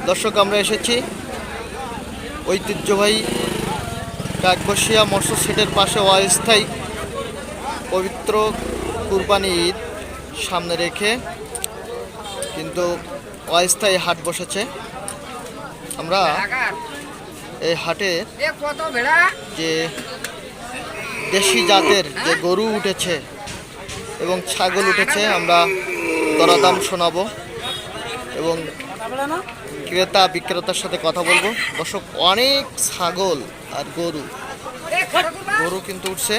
দর্শক, আমরা এসেছি ঐতিহ্যবাহী কাকবসিয়া মৎস্য সেটের পাশে অস্থায়ী পবিত্র কুরবানি ঈদ সামনে রেখে কিন্তু অস্থায়ী হাট বসেছে। আমরা এই হাটে যে দেশি জাতের যে গরু উঠেছে এবং ছাগল উঠেছে আমরা দরদাম শোনাবো এবং ক্রেতা বিক্রেতার সাথে কথা বলবো। দর্শক, অনেক ছাগল আর গরু কিন্তু উঠছে।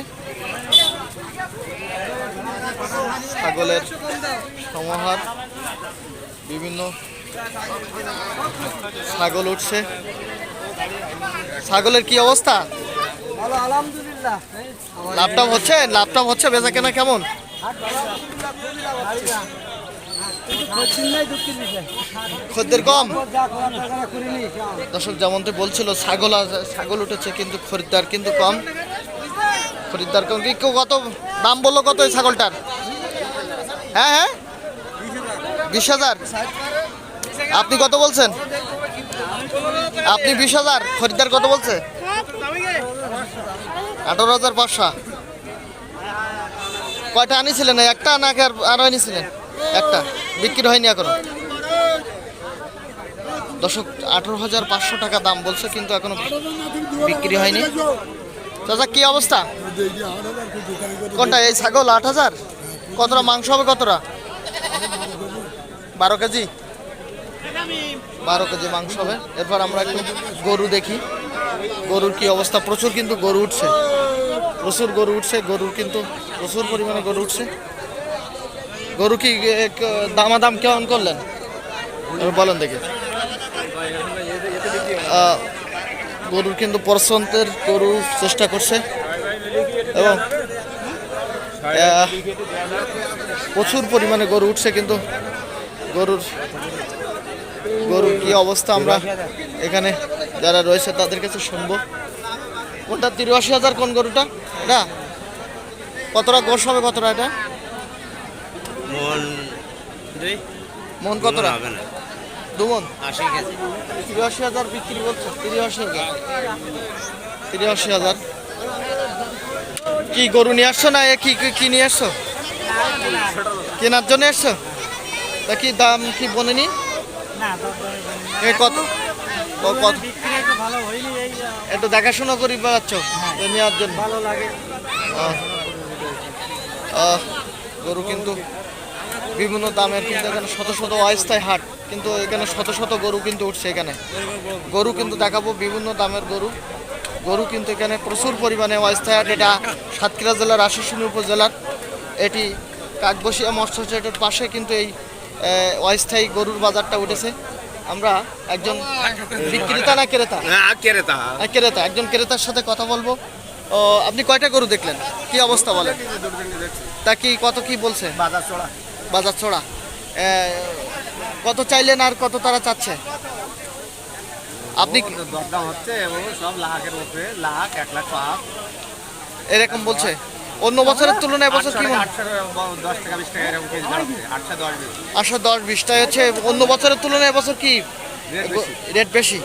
ছাগলের সমাহার, বিভিন্ন ছাগল উঠছে। ছাগলের কি অবস্থা? লাভটাপ হচ্ছে বেচা কেনা কেমন? খদ্দের কম। দর্শক, যেমনটি বলছিল ছাগল উঠেছে কিন্তু খরিদ্দার কিন্তু কম। কত দাম বললো? কত এই ছাগলটার? হ্যাঁ 20,000। আপনি কত বলছেন? আপনি 20,000। খরিদ্দার কত বলছে? 18,500। কয়টা আনিছিলেন? একটা নাকি আরো আনিছিলেন? একটা। বিক্রি হয়নি এখনো। দর্শক, 18,500 টাকা দাম বলছে কিন্তু এখনো বিক্রি হয়নি। চাচা, কি অবস্থা? কোনটা এই ছাগল? 8,000। কতটা মাংস হবে? কতটা? 12 কেজি। 12 কেজি মাংস হবে। এরপর আমরা একটু গরু দেখি, গরুর কি অবস্থা। প্রচুর কিন্তু গরু উঠছে, গরুর কিন্তু প্রচুর পরিমাণে গরু উঠছে। গরু কি দামাদাম কেমন করলেন বলেন দেখি। গরুর কিন্তু পছন্দের গরু চেষ্টা করছে এবং প্রচুর পরিমাণে গরু উঠছে কিন্তু গরুর কি অবস্থা আমরা এখানে যারা রয়েছে তাদের কাছে শুনবো। কোনটা 83,000? কোন গরুটা? এটা কতটা গোশ হবে? কতটা এটা? মন কতটা? 2 মন। 83,000 বিক্রি বলছো? 83,000। কি গরু নিয়ে আসছো না কি নিয়ে আসছো? কেনার জন্য এসছো? তা কি দাম কি বলেনি? কত একটু দেখাশোনা করি বেড়াচ্ছ নেওয়ার জন্য? গরু কিন্তু বিভিন্ন দামের, কিন্তু এখানে শত শত অস্থায়ী হাট, কিন্তু এখানে শত শত গরু কিন্তু উঠছে। এখানে গরু কিন্তু দেখাবো, বিভিন্ন দামের গরু কিন্তু এখানে প্রচুর পরিমাণে অস্থায়ী হাট। এটা সাতক্ষীরা জেলার আশিসুনি উপজেলার এটি কাকবসিয়া মৎস্য সেটের পাশে কিন্তু এই অস্থায়ী গরুর বাজারটা উঠেছে। আমরা একজন বিক্রেতা না ক্রেতা? ক্রেতা। একজন ক্রেতার সাথে কথা বলবো। আপনি কয়টা গরু দেখলেন? কি অবস্থা বলেন? তা কি কত কি বলছে? বাজার চড়া। কত চাইলেন আর কত তারা চাচ্ছে? আপনি এরকম বলছে? অন্য বছরের তুলনায় এবছর কি? 810-20 টাকা হচ্ছে। অন্য বছরের তুলনায় এবছর কি রেট বেশি?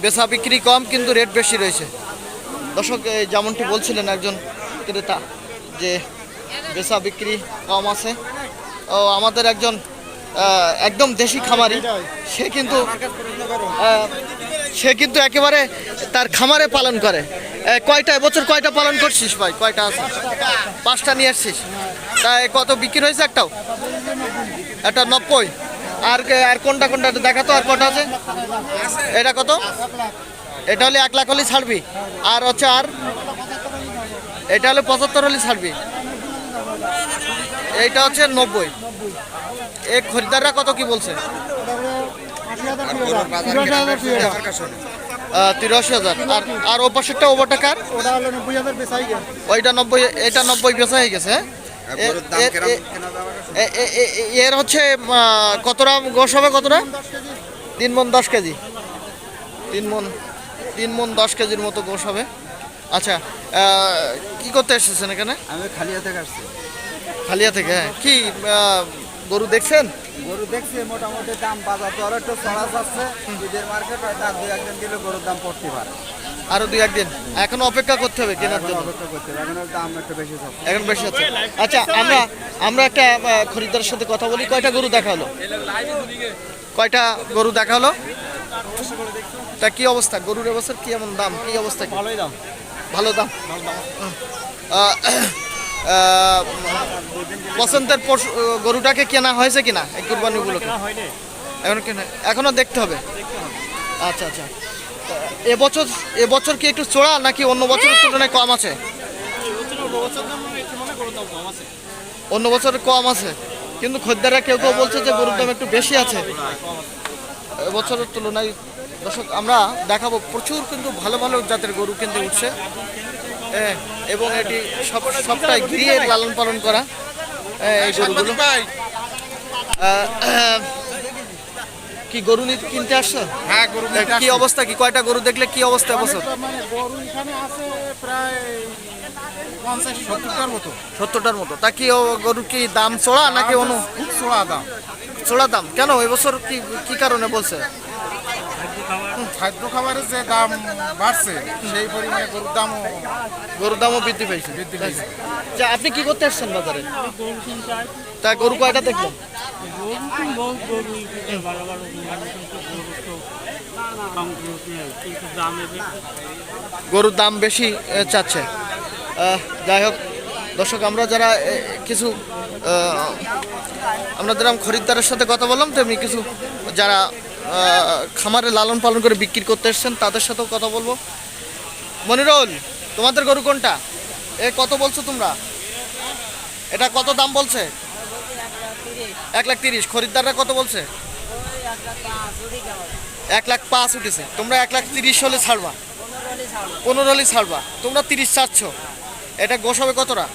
বেচা বিক্রি কম কিন্তু রেট বেশি রয়েছে। দর্শক, যেমনটি বলছিলেন একজন ক্রেতা যে বেচা বিক্রি কম আছে। আমাদের একদম দেশি খামারি, সে কিন্তু একেবারে তার খামারে পালন করে। এবছর কয়টা পালন করছিস ভাই? কয়টা আছে? 5টা নিয়ে আসছিস। তাই কত বিক্রি হয়েছে? একটাও? এটা 90। আর কোনটা দেখাতো? আর কটা আছে? এটা কত? এটা হলে 1 লাখ হলে ছাড়বি। আর হচ্ছে এটা হলে 75 হলে ছাড়বি। এইটা হচ্ছে 90। এই খরিদ্দাররা কত কি বলছে? 83,000। আর ও পাশেরটা ওভারটা কার? ওইটা 90। এটা 90 বেচা হয়ে গেছে। এর হচ্ছে কতটা গোশ হবে? কতটা? 3 মন 10 কেজি। 3 মন 10 কেজির মতো গোশ হবে। আচ্ছা, কি করতে এসেছেন এখানে? আমি খালিয়া থেকে আসছি। খালিয়া থেকে? হ্যাঁ। কি গরু দেখছেন? গরু দেখছি মোটামুটি দাম বাজার তো আরো একটু চড়া যাচ্ছে। ঈদের মার্কেট হয়তো আর 2-1 দিন দিলে গরুর দাম পড়তে পারে। আরো 2-1 দিন এখনো অপেক্ষা করতে হবে কেনার এখন জন্য। অপেক্ষা করতে হবে, এখন দাম একটু বেশি যাচ্ছে। এখন বেশি আছে। আচ্ছা আমরা একটা খরিদ্দারের সাথে কথা বলি। কয়টা গরু দেখা হলো? কয়টা গরু দেখা হলো? তা কি অবস্থা গরুর? এবছর কি এমন দাম, কি অবস্থা? ভালোই দাম। ভালো দাম। পছন্দের গরুটাকে কেনা হয়েছে কিনা এই কুরবানি উপলক্ষে? এখন কেনা, এখনো দেখতে হবে। আচ্ছা আচ্ছা। তা এবছর কি একটু চড়া নাকি অন্য বছরের তুলনায় কম আছে? অন্য বছরের কম আছে, কিন্তু খদ্দেররা কেউ কেউ বলছে যে গরুর দাম একটু বেশি আছে এবছরের তুলনায়। দর্শক আমরা দেখাবো, প্রচুর কিন্তু ভালো ভালো জাতের গরু কিন্তু উঠছে, এবং এটি সবটাই গৃহে লালন পালন করা এই গরুগুলো। কি গরু কিনতে আসছো? হ্যাঁ, গরু কি অবস্থা, কি কয়টা গরু দেখলে কি অবস্থা এবছর? মানে গরু এখানে আছে প্রায় 50-70টার মতো। 70টার মতো। তা কি গরু কি দাম চড়া নাকি অন্য? খুব চড়া দাম। চড়া দাম কেন এবছর? কি কি কারণে বলছে? খাদ্য খাবারের যে দাম বাড়ছে সেই পরিমাণে গরুর দামও বৃদ্ধি পেয়েছে। আচ্ছা, আপনি কি করতে আসছেন বাজারে? তা গরু কয়টা দেখলেন? গরুর দাম বেশি চাচ্ছে। যাই হোক দর্শক, আমরা যারা কিছু আমরা যেরকম খরিদ্দারের সাথে কথা বললাম, তেমনি কিছু যারা খামারে লালন পালন করে বিক্রি করতে এসছেন তাদের সাথেও কথা বলবো। মনিরুল, তোমাদের গরু কোনটা? কত বলছো তোমরা? এটা কত দাম বলছে? 1,30,000। খরিদ্দাররা কত বলছে? 1,05,000 উঠেছে। তোমরা 1,30,000 হলে ছাড়বা? 15 হলে ছাড়বা। তোমরা 30 চাচ্ছ। এটা গোশ হবে কতটা?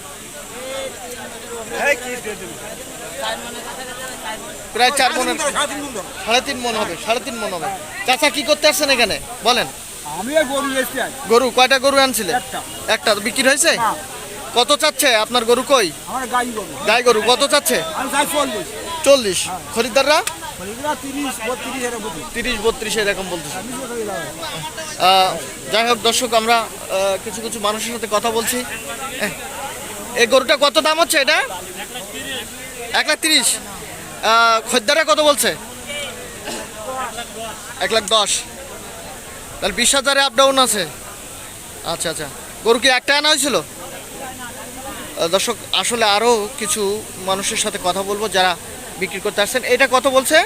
প্রায় 4 মনের, 3.5 মন হবে। 3.5 মন হবে। চাচা কি করতে আসছেন এখানে বলেন? আমি গরু এসছি। গরু কয়টা গরু আনছিলে? একটা। বিক্রি হয়েছে? কত চাচ্ছে আপনার গরু? কই আমার গাই গরু। গাই গরু কত চাচ্ছে? আমি চাই 40। খরিদ্দাররা 30-32 এরকম বলতেছে। যাই হোক দর্শক, আমরা কিছু কিছু মানুষের সাথে কথা বলছি। এই গরুটা কত দাম হচ্ছে? এটা 1,30,000। খরিদ্দাররা কত বলছে? 1,10,000। তাহলে 20,000 আপ ডাউন আছে। আচ্ছা আচ্ছা। গরু কি একটা আনা হয়েছিল? দর্শক আসলে আরও কিছু মানুষের সাথে কথা বলবো যারা বিক্রি করতে আসছেন। এটা কত বলছে?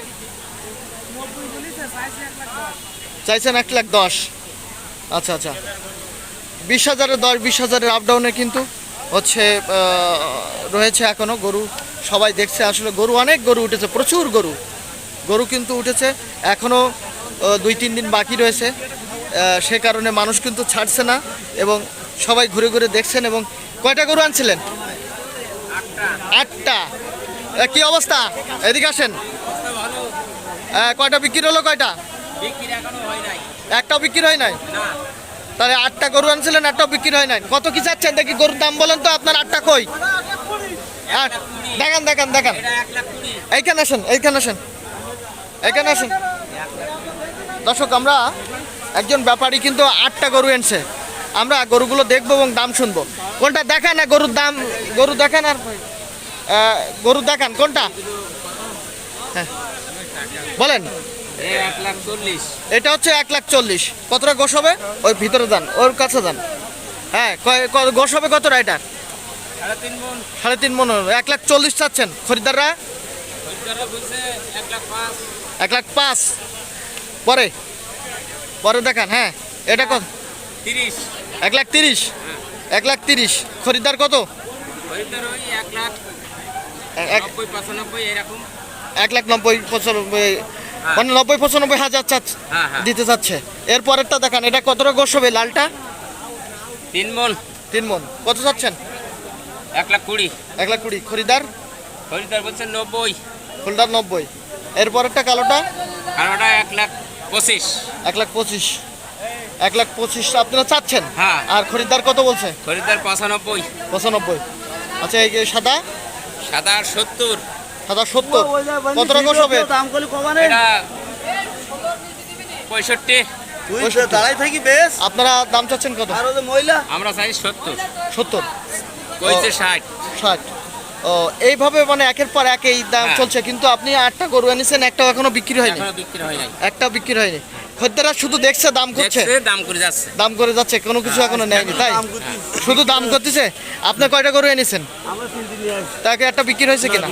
চাইছেন 1,10,000। আচ্ছা আচ্ছা। 20,000-এর 20,000-এর আপ ডাউনে কিন্তু হচ্ছে রয়েছে এখনও গরু। সবাই দেখছে আসলে গরু, অনেক গরু উঠেছে, প্রচুর গরু কিন্তু উঠেছে। এখনও 2-3 দিন বাকি রয়েছে, সে কারণে মানুষ কিন্তু ছাড়ছে না এবং সবাই ঘুরে ঘুরে দেখছেন। এবং কয়টা গরু আনছিলেন? 8টা। কি অবস্থা? এদিকে আসেন। কয়টা বিক্রি হলো? কয়টা? একটাও বিক্রি হয় নাই। তাহলে 8টা গরু আনছিলেন, একটাও বিক্রি হয় নাই। কত কি চাচ্ছেন দেখি? গরুর দাম বলেন তো আপনার। 8টা কই? দেখান। এইখানে আসেন। দর্শক, আমরা একজন ব্যাপারী কিন্তু 8টা গরু এনেছে। আমরা গরুগুলো দেখবো এবং দাম শুনবো। কোনটা দেখান না? গরুর দাম, গরু দেখান। আর গরু দেখান কোনটা? হ্যাঁ বলেন। 1,40,000। এটা হচ্ছে 1,40,000। কতটা গোশ হবে? ওই ভিতরে যান, ওর কাছে যান। হ্যাঁ, গোশ হবে কতটা? এটা 3.5 মন হবে। 1,40,000 চাচ্ছেন খরিদ্দাররা? 1,05,000। পরে দেখান। হ্যাঁ, এটা কত? 1,30,000। 1,30,000। খরিদ্দার কত? 1,90,000-95,000 মানে 90,000-95,000 দিতে চাচ্ছে। এর পরেরটা দেখান। এটা কতটা গোশ হবে? লালটা 3 মন। কত চাচ্ছেন? 1,20,000। 1,20,000। খরিদ্দার বলছেন 90। খরিদ্দার 90। এর পরেরটা কালোটা? 1,25,000। 1,25,000। 1,25,000 আপনারা চাচ্ছেন? হ্যাঁ। আর খরিদ্দার কত বলছে? 95। 95। আচ্ছা, এই যে সাদা? 70। 70 কত টাকা হবে দাম করলে কমানে এটা 65 তুই দাঁড়াই থাকি বেশ আপনারা দাম চাচ্ছেন কত আর ওই যে মহিলা আমরা চাই 70 70 কইছে 60 60 ও এইভাবে মানে একের পর এক এই দাম হ্যাঁ। চলছে কিন্তু আপনি 8টা গরু এনেছেন একটাও এখনো বিক্রি হয়নি এখনো বিক্রি হয় নাই একটা বিক্রি হয়নি খদ্দেররা শুধু দেখছে দাম করছে দেখছে দাম করে যাচ্ছে দাম করে যাচ্ছে কোনো কিছু এখনো নেয়নি তাই শুধু দাম করতেছে আপনি কয়টা গরু এনেছেন আমরা 3 দিন নিয়ে আসছি তাকে একটা বিক্রি হয়েছে কিনা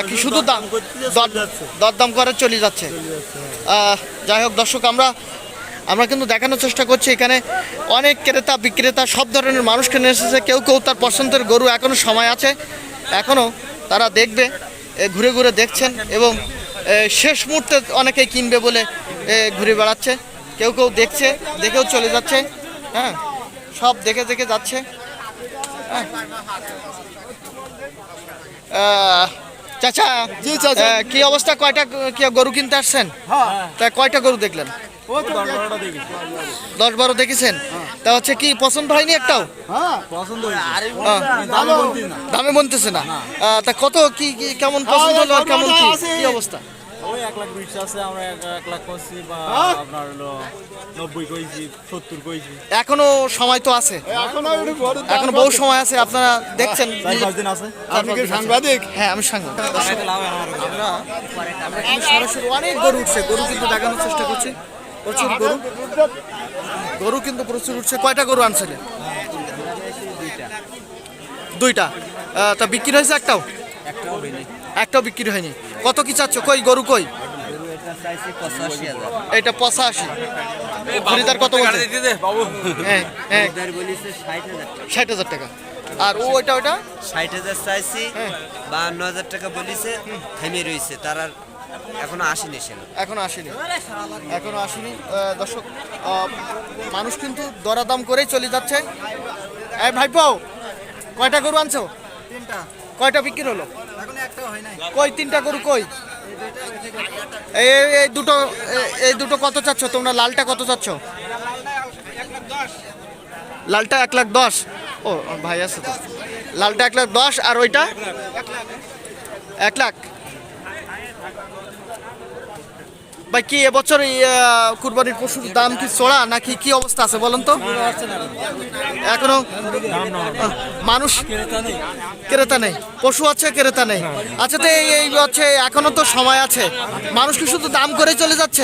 কি শুধু দাম দরদাম করে চলে যাচ্ছে যাই হোক দর্শক আমরা কিন্তু দেখানোর চেষ্টা করছি এখানে অনেক ক্রেতা বিক্রেতা সব ধরনের মানুষকে নিয়ে এসেছে কেউ কেউ তার পছন্দের গরু এখনো সময় আছে এখনো তারা দেখবে ঘুরে ঘুরে দেখছেন এবং শেষ মুহূর্তে অনেকেই কিনবে বলে ঘুরে বেড়াচ্ছে কেউ কেউ দেখছে দেখেও চলে যাচ্ছে হ্যাঁ সব দেখে দেখে যাচ্ছে হ্যাঁ চাচা কি অবস্থা কয়টা কি গরু কিনতে আসছেন তা কয়টা গরু দেখলেন ও তো 10-12টা দেখি 10-12 দেখেছেন তা হচ্ছে কি পছন্দ হয়নি একটাও হ্যাঁ পছন্দ হয়েছে দামে দামে বলতেছে না তা কত কি কেমন পছন্দ হলো আর কেমন কি অবস্থা ওই 1,20,000 আছে আমরা 1,00,000 করছি বা আপনার হলো 90 কইছি 70 কইছি এখনো সময় তো আছে এখনো বহু সময় আছে আপনারা দেখছেন 4-5 দিন আছে আপনি কি সাংবাদিক হ্যাঁ আমি সাংবাদিক আমরা কিন্তু সরাসরি অনেক গরু উঠছে গরু কিন্তু দেখানোর চেষ্টা করছি প্রচুর গরু কিন্তু প্রচুর উঠছে কয়টা গরু আনছিলেন দুইটা তা বিক্রি হয়েছে একটাও বিক্রি হয়নি কত কি চাচ্ছ কই গরু কই এটা 85 খরিদার কত বলছে হ্যাঁ হ্যাঁ 60,000 টাকা আর ওইটা 60,000 চাইছি হ্যাঁ। 52,000 টাকা বলিছে থেমে রয়েছে তার আর এখনো আসেনি সে এখনো আসেনি দর্শক মানুষ কিন্তু দরাদাম করেই চলে যাচ্ছে এই ভাইপো কয়টা গরু আনছো কয়টা বিক্রি হলো কই 3টা গরু কই এই দুটো কত চাচ্ছ তোমরা লালটা কত চাচ্ছ লালটা 1,10,000 ও ভাই আছে তো লালটা 1,10,000 আর ওইটা 1,00,000 ভাই কি এবছর কুরবানির পশুর দাম কি চড়া নাকি কি অবস্থা আছে বলেন তো এখনো মানুষ ক্রেতা নেই পশু আছে ক্রেতা নেই আচ্ছা তো এই হচ্ছে এখনো তো সময় আছে মানুষ কি শুধু দাম করে চলে যাচ্ছে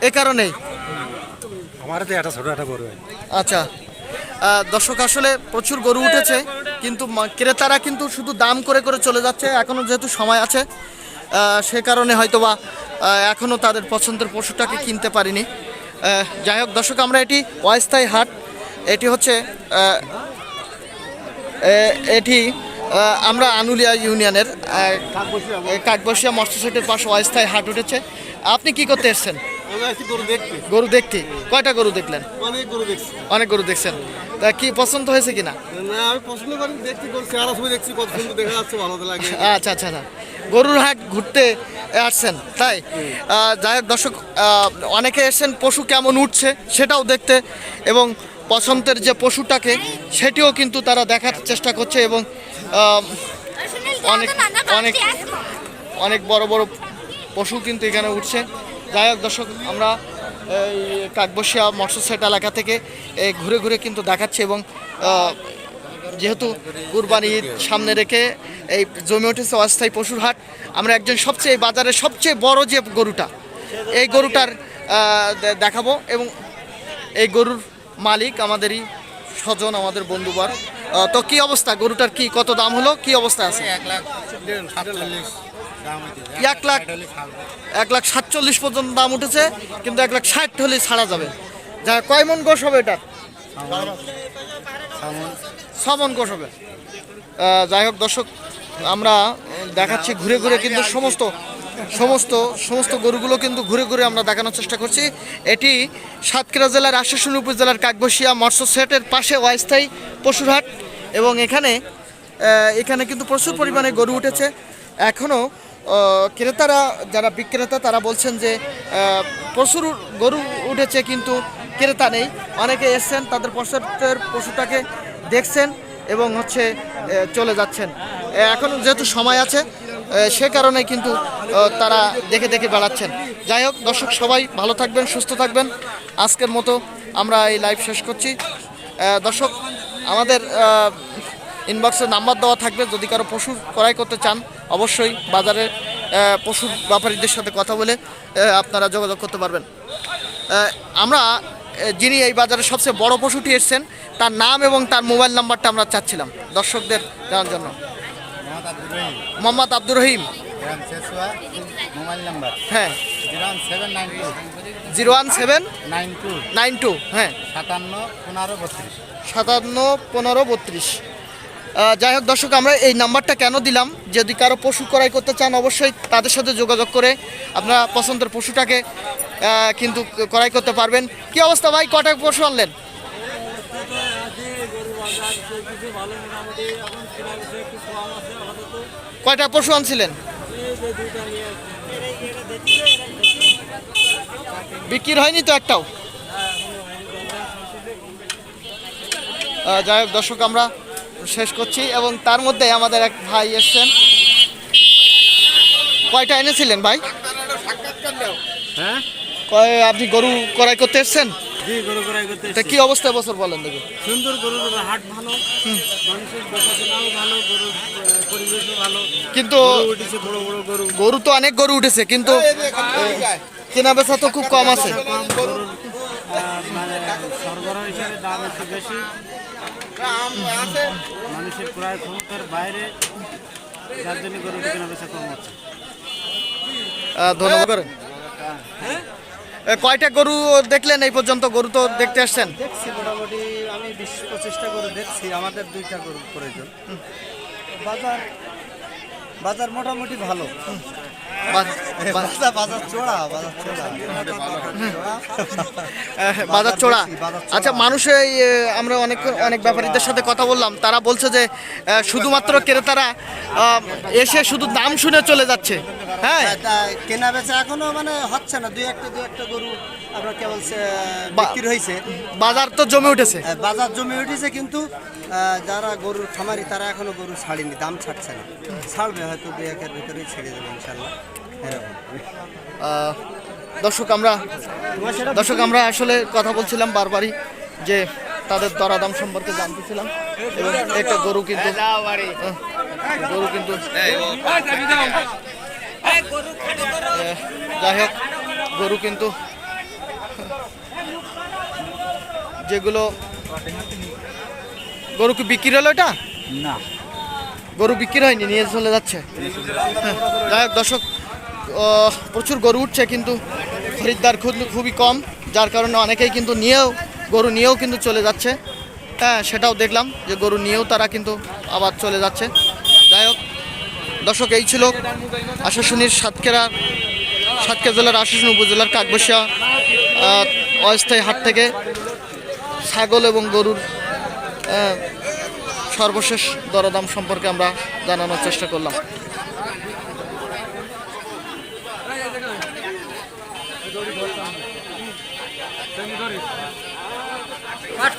এ কারণেই আচ্ছা দর্শক আসলে প্রচুর গরু উঠেছে কিন্তু ক্রেতারা কিন্তু শুধু দাম করে করে চলে যাচ্ছে এখনো যেহেতু সময় আছে সে কারণে হয়তোবা এখনো তাদের পছন্দের পশুটাকে কিনতে পারিনি যাই হোক দর্শক আমরা এটি অস্থায়ী হাট এটি হচ্ছে এটি আমরা আনুলিয়া ইউনিয়নের কাকবসিয়া মৎস্য সেটের পাশে অস্থায়ী হাট উঠেছে আপনি কি করতে এসেছেন গরু দেখতে কয়টা গরু দেখলেন অনেক গরু দেখছেন তা কি পছন্দ হয়েছে কিনা আমি পছন্দ করি দেখছি করছি আর ছবি দেখছি কত সুন্দর দেখা যাচ্ছে ভালো লাগে আচ্ছা আচ্ছা আচ্ছা গরুর হাট ঘুরতে আসছেন তাই যাই হোক দর্শক অনেকে এসেছেন পশু কেমন উঠছে সেটাও দেখতে এবং পছন্দের যে পশুটাকে সেটিও কিন্তু তারা দেখার চেষ্টা করছে এবং অনেক অনেক অনেক বড় বড় পশু কিন্তু এখানে উঠছে যাই হোক দর্শক আমরা এই কাকবসিয়া মৎস্য সেট এলাকা থেকে ঘুরে ঘুরে কিন্তু দেখাচ্ছি এবং যেহেতু কুরবানি ঈদ সামনে রেখে এই জমে উঠেছে অস্থায়ী পশুর হাট আমরা একজন সবচেয়ে বাজারের সবচেয়ে বড় যে গরুটা এই গরুটার দেখাবো এবং এই গরুর মালিক আমাদেরই স্বজন আমাদের বন্ধুবার তো কি অবস্থা গরুটার কি কত দাম হলো কি অবস্থা আছে 1,47,000 পর্যন্ত দাম উঠেছে কিন্তু 1,60,000 হলে ছাড়া যাবে যা কয় মন গোশ হবে এটা 6 মন গোশ হবে যাই হোক দর্শক আমরা দেখাচ্ছি ঘুরে ঘুরে কিন্তু সমস্ত গরুগুলো কিন্তু ঘুরে ঘুরে আমরা দেখানোর চেষ্টা করছি এটি সাতক্ষীরা জেলার আশাশুনি উপজেলার কাকবসিয়া মৎস্য সেটের পাশে অস্থায়ী পশুর হাট এবং এখানে কিন্তু প্রচুর পরিমাণে গরু উঠেছে এখনও ক্রেতারা যারা বিক্রেতা তারা বলছেন যে প্রচুর গরু উঠেছে কিন্তু ক্রেতা নেই অনেকে এসছেন তাদের পছন্দের পশুটাকে দেখছেন এবং হচ্ছে চলে যাচ্ছেন। এখন যেহেতু সময় আছে সে কারণে কিন্তু তারা দেখে দেখে বেড়াচ্ছেন। যাই হোক দর্শক, সবাই ভালো থাকবেন, সুস্থ থাকবেন। আজকের মতো আমরা এই লাইভ শেষ করছি। দর্শক, আমাদের ইনবক্সে নাম্বার দেওয়া থাকবে, যদি কারো পশু ক্রয় করতে চান অবশ্যই বাজারে পশু ব্যাপারীদের সাথে কথা বলে আপনারা যোগাযোগ করতে পারবেন। আমরা যিনি এই বাজারে সবচেয়ে বড় পশুটি এসছেন তার নাম এবং তার মোবাইল নাম্বারটা আমরা চাচ্ছিলাম দর্শকদের জানার জন্য। মোহাম্মদ আব্দুর রহিম, মোবাইল নাম্বার হ্যাঁ 01792 01792 হ্যাঁ 57 15 32। যাই হোক দর্শক, আমরা এই নাম্বারটা কেন দিলাম, যদি কারো পশু ক্রয় করতে চান অবশ্যই তাদের সাথে যোগাযোগ করে আপনারা পছন্দের পশুটাকে কিন্তু ক্রয় করতে পারবেন। কি অবস্থা ভাই, কটা পশু আনলেন? কয়টা পশু আনছিলেন? বিক্রি হয়নি তো একটাও? যাই হোক দর্শক, আমরা শেষ করছি এবং তার মধ্যে আমাদের এক ভাই এসছেন। কয়টা এনেছিলেন ভাই? হ্যাঁ, আপনি গরু ক্রয় করতে এসছেন? জি, গরু ক্রয় করতে তা কি অবস্থা বছর বলেন দেখি? সুন্দর গরুর হাট ভালো, মানুষের দেখাশোনাও ভালো, গরুর পরিবেশও ভালো, কিন্তু উঠেছে বড় বড় গরু। গরু তো অনেক গরু উঠেছে, কিন্তু কেনা বেচা তো খুব কম আছে। গরুর মানে সরবরাহ হিসাবে দাম একটু বেশি, মানুষের ক্রয় ক্ষমতার বাইরে, যার জন্য গরুর কেনা বেচা কম হচ্ছে। ধন্যবাদ। কয়টা গরু দেখলেন এই পর্যন্ত? গরু তো দেখতে আসছেন? দেখছি মোটামুটি আমি 20-25টা গরু দেখছি। আমাদের 2টা গরু প্রয়োজন। বাজার মোটামুটি ভালো। বাজার চড়া। বাজার চড়া। আচ্ছা, মানুষের আমরা অনেক ব্যাপারীদের সাথে কথা বললাম, তারা বলছে যে শুধুমাত্র ক্রেতারা এসে শুধু দাম শুনে চলে যাচ্ছে। হ্যাঁ, কেনা বেচা এখনো মানে হচ্ছে না। দুই একটা গরু আমরা কেবল বিক্রি হয়েছে। বাজার তো জমে উঠেছে। বাজার জমে উঠেছে, কিন্তু যারা গরুর খামারি তারা এখনো গরু ছাড়েনি, দাম ছাড়ছে না। ছাড়বে হয়তো 2-1 ভিতরেই ছেড়ে দেবে ইনশাল্লাহ। দর্শক আমরা আসলে কথা বলছিলাম বারবারই যে তাদের দরাদাম সম্পর্কে জানতেছিলাম এবং একটা গরু কিন্তু যাই হোক গরু কিন্তু যেগুলো গরু কি বিক্রি হলো? এটা না, গরু বিক্রি হয়নি, নিয়ে চলে যাচ্ছে। যাই হোক দর্শক, প্রচুর গরু উঠছে কিন্তু খরিদ্দার খুবই কম, যার কারণে অনেকেই কিন্তু গরু নিয়েও কিন্তু চলে যাচ্ছে। হ্যাঁ, সেটাও দেখলাম যে গরু নিয়েও তারা কিন্তু আবার চলে যাচ্ছে। যাই হোক দর্শক, এই ছিল আশাশুনির সাতক্ষীরা জেলার আশাশুনি উপজেলার কাকবসিয়া অস্থায়ী হাট থেকে ছাগল এবং গরুর সর্বশেষ দরদাম সম্পর্কে আমরা জানানোর চেষ্টা করলাম।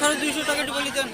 $200 বলি দেন।